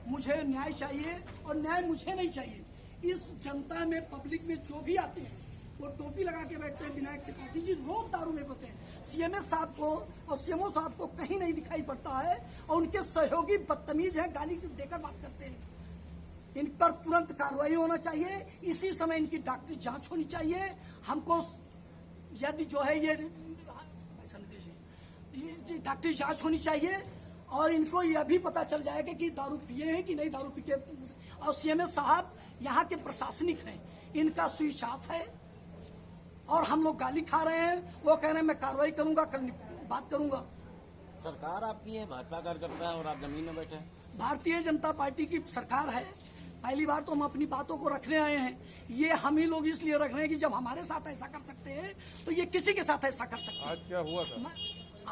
मुझे न्याय चाहिए और न्याय मुझे नहीं चाहिए। इस जनता में, पब्लिक में जो भी आते हैं वो टोपी लगा के बैठते हैं। विनायक त्रिपाठी जी रोज दारू में पीते हैं। सीएमएस साहब को और सीएमओ साहब को कहीं नहीं दिखाई पड़ता है और उनके सहयोगी बदतमीज हैं, गाली देकर बात करते हैं। इन पर तुरंत कार्रवाई होना चाहिए। इसी समय इनकी डॉक्टरी जांच होनी चाहिए। हमको यदि जो है ये डॉक्टरी जांच होनी चाहिए और इनको यह भी पता चल जाएगा कि दारू पिए हैं कि नहीं दारू पी के। और सीएमएस साहब यहाँ के प्रशासनिक हैं, इनका स्विच ऑफ है और हम लोग गाली खा रहे हैं। वो कह रहे हैं मैं कार्रवाई करूंगा, बात करूंगा। सरकार आपकी है, भाजपा कार्यकर्ता है और आप जमीन में बैठे हैं। भारतीय जनता पार्टी की सरकार है। पहली बार तो हम अपनी बातों को रखने आए हैं। ये हम ही लोग इसलिए रख रहे हैं कि जब हमारे साथ ऐसा कर सकते हैं तो ये किसी के साथ ऐसा कर सकते हैं। आज क्या हुआ था?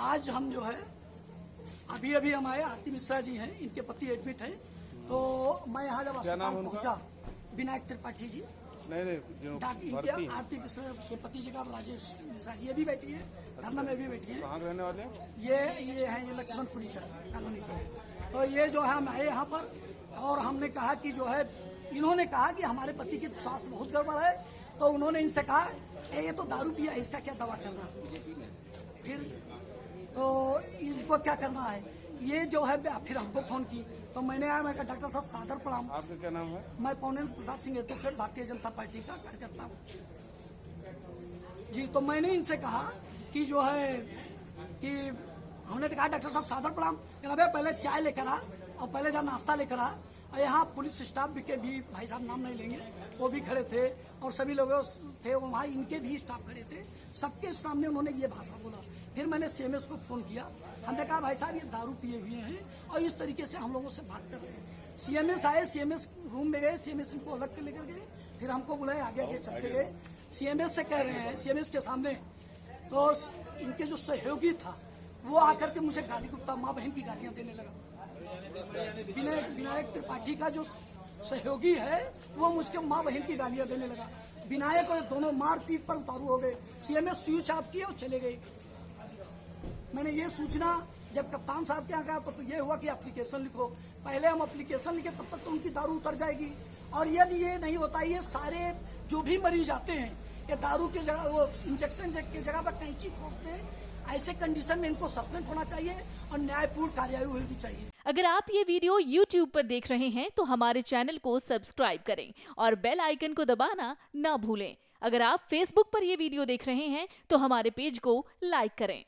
आज हम जो है अभी हम आए, आरती मिश्रा जी हैं, इनके पति एडमिट हैं। तो मैं यहाँ जब अस्पताल पहुँचा, विनायक त्रिपाठी जी नहीं आरती मिश्रा के पति जी का राजेश मिश्रा जी अभी बैठी है, धरना में भी बैठी है। कहाँ रहने वाले? ये है ये लक्ष्मणपुरी का कॉलोनी का। तो ये जो है हम आए यहाँ पर और हमने कहा कि जो है, इन्होंने कहा कि हमारे पति की स्वास्थ्य बहुत गड़बड़ है। तो उन्होंने इनसे कहा ये तो दारू पिया है, इसका क्या दवा करना। फिर तो इनको क्या करना है, ये जो है फिर हमको फोन की। तो मैंने आया, मैं कहा डॉक्टर साहब सादर प्रणाम। आपका क्या नाम है? मैं पौनेन्द्र प्रताप सिंह एडवोकेट, भारतीय जनता पार्टी का कार्यकर्ता हूँ जी। तो मैंने इनसे कहा कि जो है कि हमने कहा डॉक्टर साहब सादर प्रणाम। कहना पहले चाय लेकर आ और पहले जा नाश्ता लेकर आ। और यहाँ पुलिस स्टाफ भी भाई साहब नाम नहीं लेंगे, वो भी खड़े थे और सभी लोग थे वहाँ, इनके भी स्टाफ खड़े थे। सबके सामने उन्होंने ये भाषा बोला। फिर मैंने सीएमएस को फोन किया। हमने कहा भाई साहब ये दारू पिए हुए हैं और इस तरीके से हम लोगों से बात कर रहे हैं। सीएमएस आए, सीएमएस रूम में गए, सीएमएस इनको अलग के लेकर गए। फिर हमको बुलाए, आगे चलते गए। सीएमएस से कह रहे हैं, सीएमएस के सामने तो इनके जो सहयोगी था वो आकर के मुझे गाली गुप्ता माँ बहन की गालियां देने लगा। विनायक त्रिपाठी का जो सहयोगी है वो मुझको माँ बहन की गालियां देने लगा। विनायक और दोनों मारपीट पर उतारू हो गए। सीएमएस स्विच ऑफ किए और चले गए। मैंने ये सूचना जब कप्तान साहब के यहाँ गया तो ये हुआ कि एप्लीकेशन लिखो। पहले हम एप्लीकेशन लिखे तब तक तो उनकी दारू उतर जाएगी। और यदि ये नहीं होता, ये सारे जो भी मरीज आते हैं ये दारू की जगह, वो इंजेक्शन की जगह पर कैंची खोजते हैं। ऐसे कंडीशन में इनको सस्पेंड होना चाहिए और न्यायपूर्ण कार्यवाही होनी चाहिए। अगर आप ये वीडियो YouTube पर देख रहे हैं तो हमारे चैनल को सब्सक्राइब करें और बेल आइकन को दबाना ना भूलें। अगर आप Facebook पर ये वीडियो देख रहे हैं तो हमारे पेज को लाइक करें।